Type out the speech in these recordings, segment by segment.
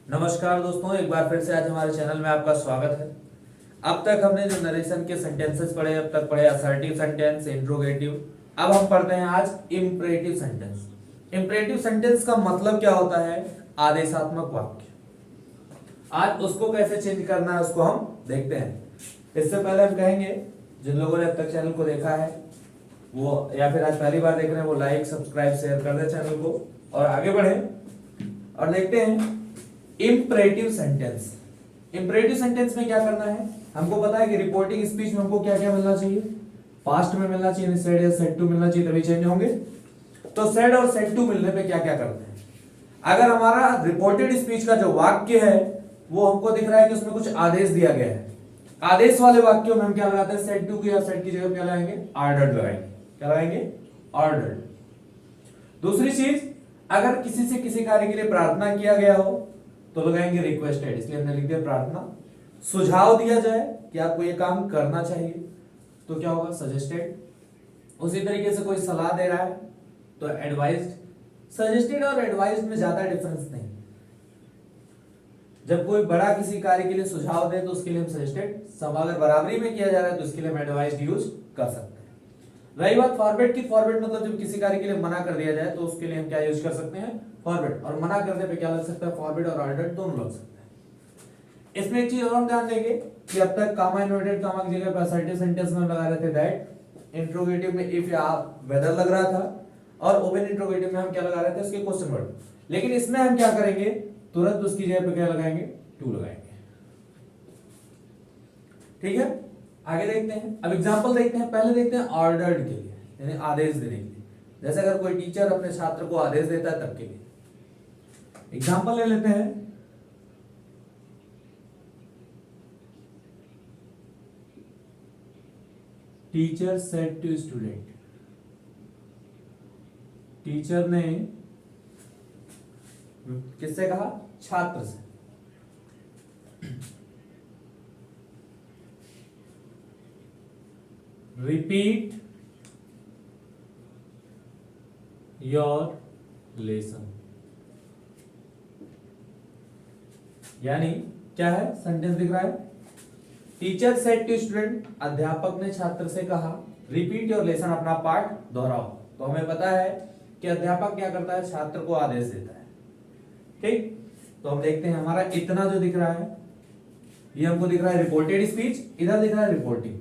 नमस्कार दोस्तों, एक बार फिर से आज हमारे चैनल में आपका स्वागत है। अब तक हमने जो नरेशन के सेंटेंसेस पढ़े, अब तक पढ़े असर्टिव सेंटेंस, इंट्रोगेटिव। अब हम पढ़ते हैं आज इंपरेटिव सेंटेंस। इंपरेटिव सेंटेंस का मतलब क्या होता है? आदेशात्मक वाक्य। आज उसको कैसे चेंज करना है उसको हम देखते हैं। इससे पहले हम कहेंगे जिन लोगों ने अब तक चैनल को देखा है वो, या फिर आज पहली बार देख रहे हैं, वो लाइक सब्सक्राइब शेयर कर दे चैनल को और आगे बढ़े और देखते हैं इंपरेटिव सेंटेंस। इंपरेटिव सेंटेंस में क्या करना है? हमको पता है कि रिपोर्टिंग स्पीच में हमको क्या क्या मिलना चाहिए? पास्ट में मिलना चाहिए, सेड या सेड टू मिलना चाहिए, तभी चेंज होंगे। तो सेड और सेड टू मिलने पे क्या क्या करते हैं? अगर हमारा रिपोर्टेड स्पीच का जो वाक्य है वो हमको दिख रहा है कि उसमें कुछ आदेश दिया गया है, आदेश वाले वाक्यों में हम क्या लगाते हैं? सेड टू की या सेड की जगह क्या लगाएंगे? ऑर्डर्ड लगाएंगे। क्या लगाएंगे? ऑर्डर्ड। दूसरी चीज, अगर किसी से किसी कार्य के लिए प्रार्थना किया गया हो तो लगाएंगे रिक्वेस्टेड, इसलिए हमने लिख दिया प्रार्थना। सुझाव दिया जाए कि आपको ये काम करना चाहिए तो क्या होगा? सजेस्टेड। उसी तरीके से कोई सलाह दे रहा है तो एडवाइज्ड। सजेस्टेड और एडवाइज्ड में ज्यादा डिफरेंस नहीं। जब कोई बड़ा किसी कार्य के लिए सुझाव दे तो उसके लिए हम सजेस्टेड, सब अगर बराबरी में किया जा रहा है तो इसके लिए हम एडवाइज्ड यूज कर सकते हैं। रही बात फॉरवर्ड की, फॉरवर्ड मतलब जब किसी कार्य के लिए मना कर दिया जाए तो उसके लिए हम क्या यूज कर सकते हैं? फॉरवर्ड। और मना करने पे क्या लग सकता है? फॉरवर्ड और ऑर्डर्ड दोनों लग सकते हैं। इसमें एक चीज और हम ध्यान देंगे कि अब तक कामा इन्वर्टेड कामा की जगह पे असर्टिव सेंटेंस में हम लगा रहे थे दैट, इंट्रोगेटिव में इफ या वेदर लग रहा था, और ओपन इंट्रोगेटिव में हम क्या लगा रहे थे? उसके क्वेश्चन वर्ड। लेकिन इसमें हम क्या करेंगे? तुरंत उसकी जगह पे क्या लगाएंगे? टू लगाएंगे। ठीक है, आगे देखते हैं। अब एग्जांपल देखते हैं। पहले देखते हैं ऑर्डर्ड के लिए, यानी आदेश देने के लिए। जैसे अगर कोई टीचर अपने छात्र को आदेश देता है तब के लिए। एग्जांपल ले लेते हैं। Teacher said to student, teacher ने किससे कहा? छात्र से। Repeat your lesson. यानी क्या है? सेंटेंस दिख रहा है, टीचर सेड टू स्टूडेंट, अध्यापक ने छात्र से कहा, रिपीट योर लेसन, अपना पाठ दोहराओ। तो हमें पता है कि अध्यापक क्या करता है? छात्र को आदेश देता है। ठीक, तो हम देखते हैं हमारा इतना जो दिख रहा है ये हमको दिख रहा है रिपोर्टेड स्पीच, इधर दिख रहा है रिपोर्टिंग।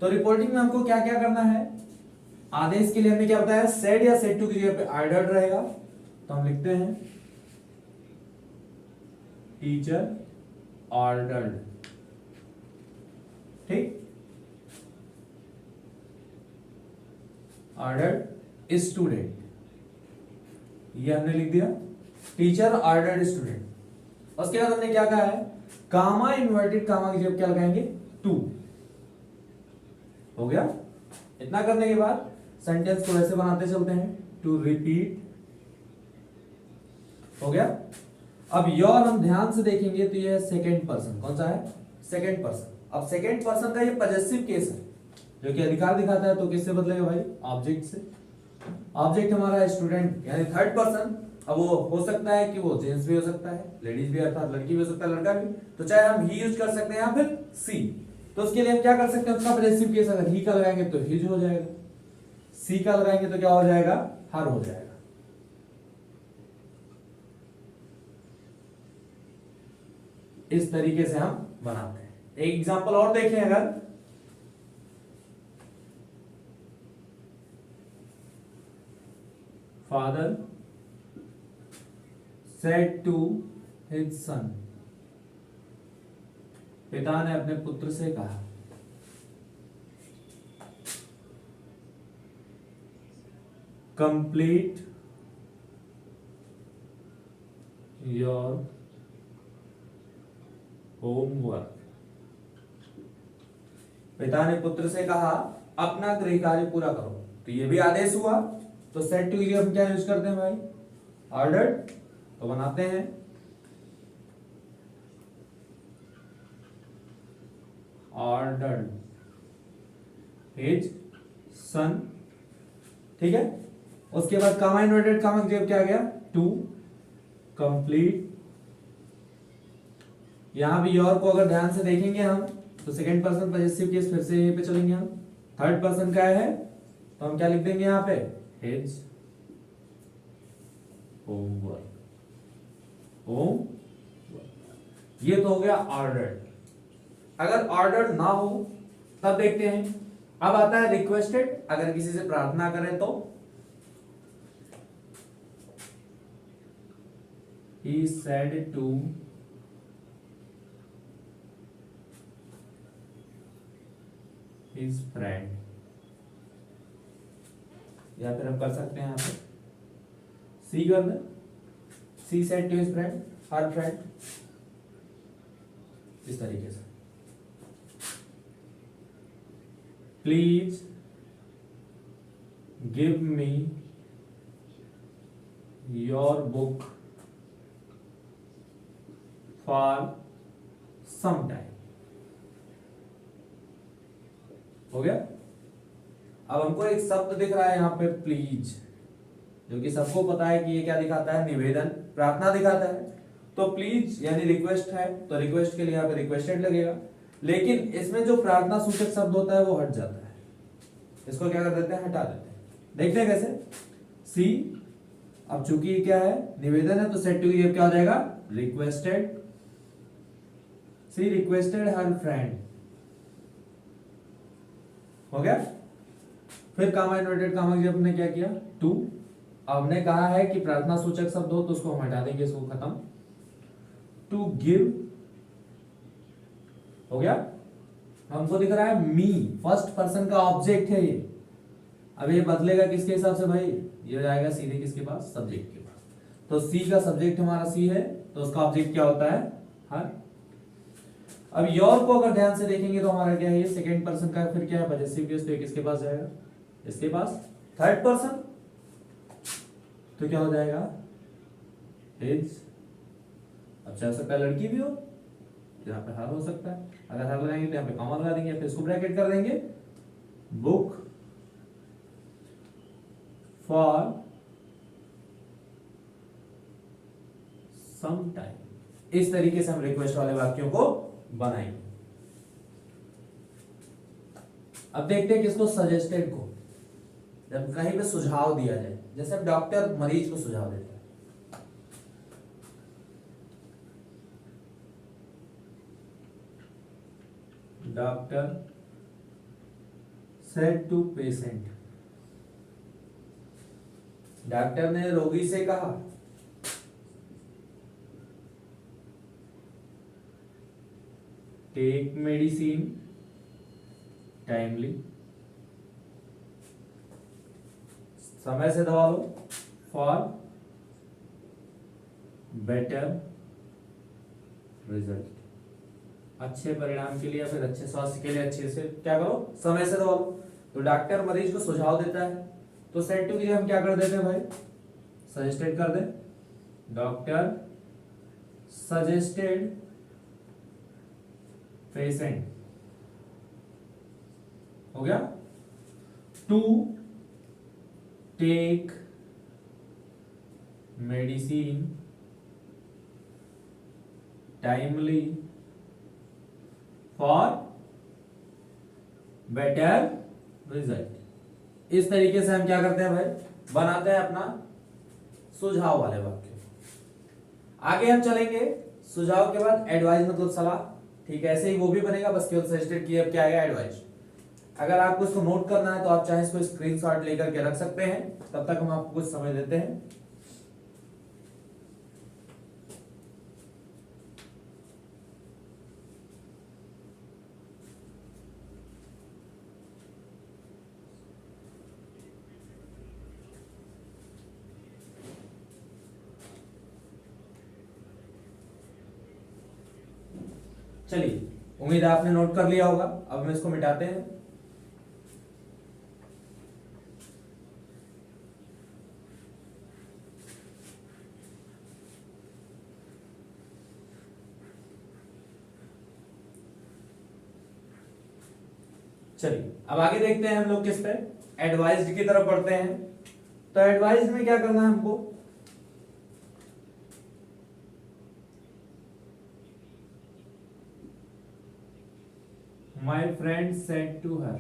तो रिपोर्टिंग में हमको क्या क्या करना है? आदेश के लिए हमने क्या बताया? सेड या सेड टू की जगह पे ऑर्डर्ड रहेगा, तो हम लिखते हैं टीचर ऑर्डर्ड। ठीक, ऑर्डर्ड स्टूडेंट, ये हमने लिख दिया टीचर ऑर्डर्ड स्टूडेंट। उसके बाद हमने क्या कहा है? कामा इन्वर्टेड कामा की जगह क्या लगाएंगे? टू। हो गया। इतना करने के बाद सेंटेंस को वैसे बनाते चलते हैं, टू रिपीट। हो गया। अब योर हम ध्यान से देखेंगे तो ये सेकेंड पर्सन। कौन सा है? Second person. अब सेकेंड पर्सन का ये पॉजेसिव केस है जो कि अधिकार दिखाता है, तो किससे बदलेगा भाई? ऑब्जेक्ट से। ऑब्जेक्ट हमारा है स्टूडेंट, यानी थर्ड पर्सन। अब वो हो सकता है कि वो जेंट्स भी हो सकता है, लेडीज भी अर्थात लड़की भी हो सकता है, लड़का भी। तो चाहे हम ही यूज कर सकते हैं या फिर सी। तो उसके लिए हम क्या कर सकते हैं? उसका पॉजेसिव केस अगर ही का लगाएंगे तो हिज हो जाएगा, सी का लगाएंगे तो क्या हो जाएगा? हर हो जाएगा। इस तरीके से हम बनाते हैं। एक एग्जांपल और देखें, अगर father said to his son, पिता ने अपने पुत्र से कहा, कंप्लीट योर होमवर्क। पिता ने पुत्र से कहा अपना गृह कार्य पूरा करो, तो ये भी आदेश हुआ। तो सेड टू के लिए हम क्या यूज करते हैं भाई? ऑर्डर्ड। तो बनाते हैं ऑर्डर्ड हिज सन। ठीक है, उसके बाद कामा इन्वर्टेड कामा जब क्या आ गया? टू कंप्लीट यहाँ भी योर को अगर ध्यान से देखेंगे हम तो सेकंड पर्सन पॉजेसिव केस फिर से यहीं पे चलेंगे हम। थर्ड पर्सन का है तो हम क्या लिख देंगे यहाँ पे, हिज होमवर्क, होम। ये तो हो गया ऑर्डर्ड। अगर ऑर्डर्ड ना हो तब देखते हैं। अब आता है रिक्वेस्टेड, अगर किसी से प्रार्थना करें तो he said to his friend, या फिर हम कर सकते हैं यहाँ पे सी कर दें, सी said to his friend, her friend, इस तरीके से। Please give me your book for some time. हो गया। अब हमको एक शब्द दिख रहा है यहाँ पे प्लीज, जो कि सबको पता है कि ये क्या दिखाता है, निवेदन, प्रार्थना दिखाता है। तो प्लीज यानी रिक्वेस्ट है, तो रिक्वेस्ट के लिए यहाँ पे रिक्वेस्टेड लगेगा। लेकिन इसमें जो प्रार्थना सूचक शब्द होता है वो हट जाता है, इसको क्या कर देते हैं, हटा देते हैं। देखते हैं कैसे। सी, अब चूंकि क्या है, निवेदन है, तो सेट टू ये क्या हो जाएगा, रिक्वेस्टेड। सी रिक्वेस्टेड हर फ्रेंड, हो गया। फिर कामा इन्वर्टेड कामा की हमने क्या किया, टू। हमने कहा है कि प्रार्थना सूचक शब्द हो तो उसको हम हटा देंगे, इसको खत्म। टू गिव, हो गया। हमको दिख रहा है मी, फर्स्ट पर्सन का ऑब्जेक्ट है ये। अब ये बदलेगा किसके हिसाब से भाई, ये जाएगा सीधे किसके पास, सब्जेक्ट के पास। तो सी का सब्जेक्ट हमारा सी है, तो उसका ऑब्जेक्ट क्या होता है, हर। अब योर को अगर ध्यान से देखेंगे तो हमारा क्या है, ये सेकंड पर्सन का फिर क्या है, पॉजेसिव केस, तो किसके पास जाएगा, इसके पास। थर्ड पर्सन तो क्या हो जाएगा, हिज। अब चाह सकता है लड़की भी हो, यहाँ पे हर हो सकता है। अगर हर लगाएंगे तो यहाँ पे कॉमा लगा देंगे, फिर इसको ब्रैकेट कर देंगे, बुक फॉर सम टाइम। इस तरीके से हम रिक्वेस्ट वाले वाक्यों को बनाएंगे। अब देखते हैं किसको, सजेस्टेड को। जब कहीं पे सुझाव दिया जाए, जैसे डॉक्टर मरीज को सुझाव देता है, doctor said to patient, doctor ने रोगी से कहा, टेक मेडिसिन टाइमली, समय से दवा लो, फॉर बेटर रिजल्ट, अच्छे परिणाम के लिए, फिर अच्छे स्वास्थ्य के लिए अच्छे से क्या करो, समय से दवा लो। तो डॉक्टर मरीज को सुझाव देता है, तो सेड टू के लिए हम क्या कर देते हैं भाई, सजेस्टेड कर दे, डॉक्टर सजेस्टेड पेशेंट, हो गया। To take medicine timely for better result. इस तरीके से हम क्या करते हैं भाई, बनाते हैं अपना सुझाव वाले वाक्य। आगे हम चलेंगे, सुझाव के बाद एडवाइस मतलब सलाह, ठीक है। ऐसे ही वो भी बनेगा, बस केवल सजेस्टेड की, अब क्या आएगा, एडवाइस। अगर आपको इसको नोट करना है तो आप चाहे इसको स्क्रीनशॉट लेकर के रख सकते हैं, तब तक हम आपको कुछ समय देते हैं। चलिए, उम्मीद है आपने नोट कर लिया होगा। अब हम इसको मिटाते हैं। चलिए अब आगे देखते हैं हम लोग किस पे, एडवाइज्ड की तरफ बढ़ते हैं। तो एडवाइज में क्या करना है हमको, my friend said to her,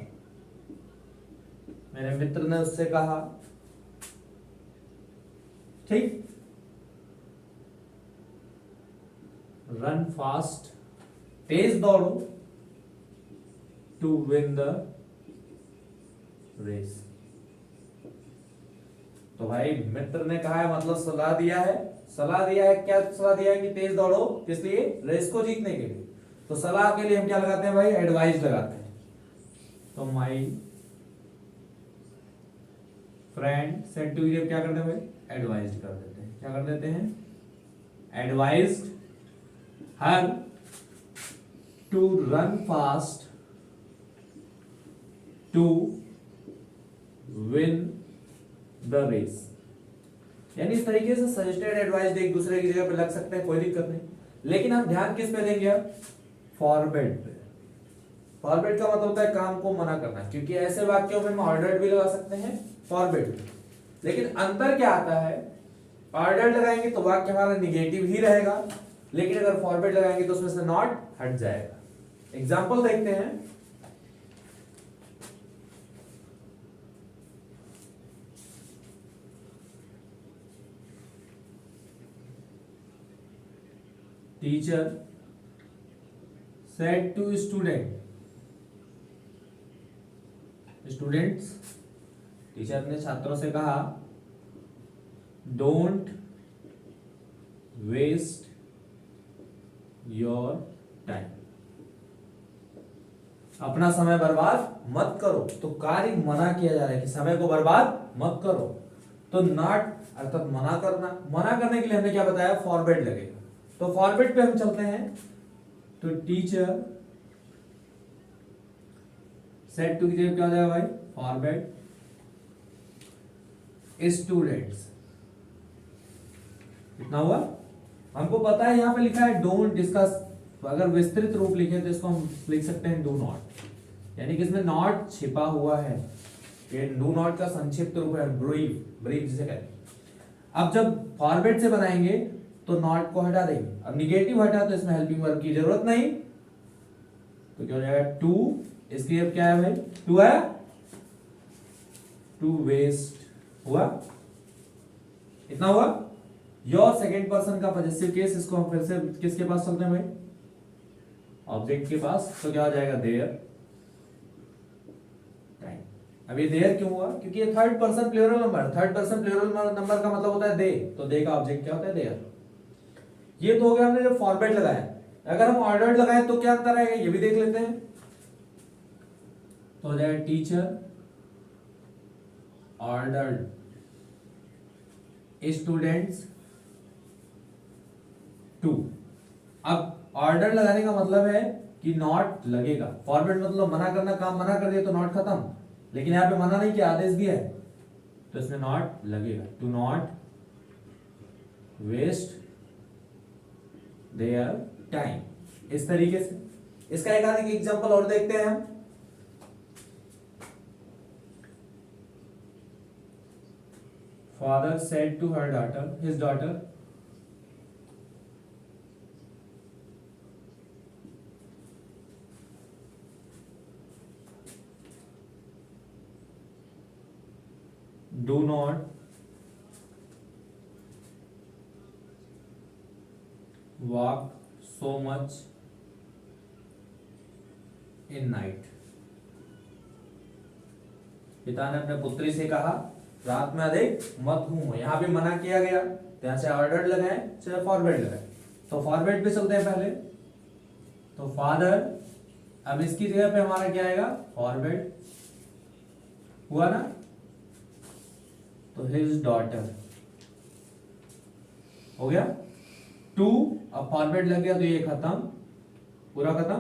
मेरे मित्र ने उससे कहा। ठीक। रन फास्ट, तेज दौड़ो, टू विन द रेस। तो भाई मित्र ने कहा है मतलब सलाह दिया है। सलाह दिया है, क्या सलाह दिया है कि तेज दौड़ो, किस लिए? रेस को जीतने के लिए। तो सलाह के लिए हम क्या लगाते हैं भाई? एडवाइस लगाते हैं। तो माई फ्रेंड सेड टू, क्या करते हैं भाई? एडवाइज कर देते हैं। क्या कर देते हैं? Advised her to run fast to win the race. यानी इस तरीके से सजेस्टेड एडवाइस एक दूसरे की जगह पे लग सकते हैं, कोई दिक्कत नहीं। लेकिन हम ध्यान किस पे देंगे? अब फॉरवर्ड पे। फॉरवर्ड का मतलब होता है काम को मना करना, क्योंकि ऐसे वाक्यों में हम ऑर्डर्ड भी लगा सकते हैं, फॉरवर्ड। लेकिन अंतर क्या आता है? ऑर्डर्ड लगाएंगे तो वाक्य हमारा निगेटिव ही रहेगा, लेकिन अगर फॉरवर्ड लगाएंगे तो उसमें से नॉट हट जाएगा। एग्जाम्पल देखते हैं। Teacher said to students, teacher ने छात्रों से कहा, डोंट वेस्ट योर टाइम, अपना समय बर्बाद मत करो। तो कार्य मना किया जा रहा है कि समय को बर्बाद मत करो। तो नॉट अर्थात मना करना, मना करने के लिए हमने क्या बताया? फॉरवर्ड लगेगा। तो फॉरवर्ड पे हम चलते हैं। तो टीचर सेड टू की जगह क्या हो जाएगा भाई? Forward students. कितना हुआ? हमको पता है यहां पे लिखा है डोंट, इसका अगर विस्तृत रूप लिखे तो इसको हम लिख सकते हैं डू नॉट, यानी कि इसमें नॉट छिपा हुआ है। ये डू नॉट का संक्षिप्त रूप है, ब्रीफ जिसे कहते हैं। अब जब फॉरवर्ड से बनाएंगे तो नॉट को हटा देंगे। अब निगेटिव हटा तो इसमें हेल्पिंग वर्ब की जरूरत नहीं, तो क्या हो जाएगा? टू, इसकी अब क्या है भाई? टू है, टू वेस्ट हुआ। इतना हुआ। योर सेकेंड पर्सन का पॉजेसिव केस, इसको हम फिर से किसके पास चलते हैं भाई? ऑब्जेक्ट के पास। तो क्या हो जाएगा? Their time. अब ये देयर क्यों हुआ? क्योंकि ये third person plural number, third person plural number का मतलब होता है दे। तो दे का ऑब्जेक्ट क्या होता है? देयर। ये तो हो गया हमने जब फॉरवर्ड लगाया। अगर हम ऑर्डर्ड लगाए तो क्या अंतर आएगा? ये भी देख लेते हैं। तो हो जाएगा टीचर ऑर्डर्ड स्टूडेंट्स टू। अब ऑर्डर लगाने का मतलब है कि नॉट लगेगा। फॉरवर्ड मतलब मना करना, काम मना कर दिया तो नॉट खत्म। लेकिन यहां पे मना नहीं किया, आदेश दिया है, तो इसमें नॉट लगेगा। To not waste their time. इस तरीके से इसका एक आदि एग्जांपल और देखते हैं हम। Father said to her daughter, his daughter, do not walk so much in night। पिता ने अपने पुत्री से कहा रात में अधिक मत घूमो। यहां भी मना किया गया, तो यहां से ऑर्डर लगाए चाहे फॉरवर्ड लगाए। तो फॉरवर्ड पे चलते हैं पहले। तो फादर, अब इसकी जगह पे हमारा क्या आएगा? फॉरवर्ड हुआ ना। तो हिज डॉटर हो गया। टू, अब फॉरवर्ड लग गया तो ये खत्म, पूरा खत्म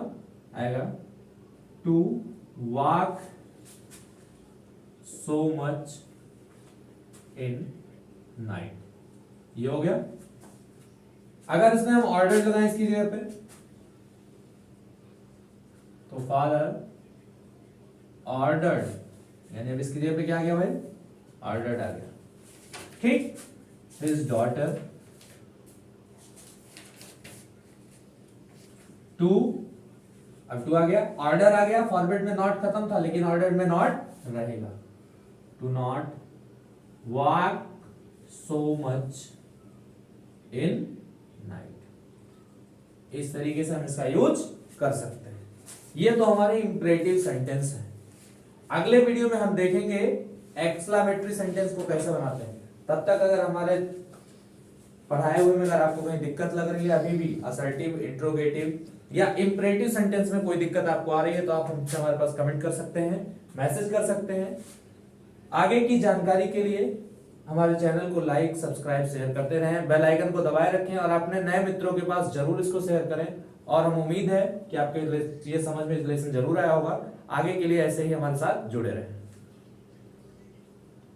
आएगा। To walk so much in night, ये हो गया। अगर इसमें हम ऑर्डर लगाएं इसकी जगह पे, तो फादर ऑर्डर्ड, यानी अब इसकी जगह पे क्या आ गया भाई? ऑर्डर्ड आ गया। ठीक। हिज डॉटर टू, अब टू आ गया, ऑर्डर आ गया, फॉरवर्ड में नॉट खत्म था लेकिन ऑर्डर में नॉट रहेगा। To not walk so much in night. इस तरीके से हम इसका यूज कर सकते हैं। ये तो हमारे इंपरेटिव सेंटेंस है। अगले वीडियो में हम देखेंगे एक्सक्लेमेटरी सेंटेंस को कैसे बनाते हैं। तब तक अगर हमारे पढ़ाए हुए में अगर आपको कहीं दिक्कत लग रही है, अभी भी असर्टिव, इंट्रोगेटिव या इंपरेटिव सेंटेंस में कोई दिक्कत आपको आ रही है, तो आप हमसे हमारे पास कमेंट कर सकते हैं, मैसेज कर सकते हैं। आगे की जानकारी के लिए हमारे चैनल को लाइक, सब्सक्राइब, शेयर करते रहें, बेल आइकन को दबाए रखें और अपने नए मित्रों के पास जरूर इसको शेयर करें। और हम उम्मीद है कि आपके ये समझ में लेसन जरूर आया होगा। आगे के लिए ऐसे ही हमारे साथ जुड़े रहें।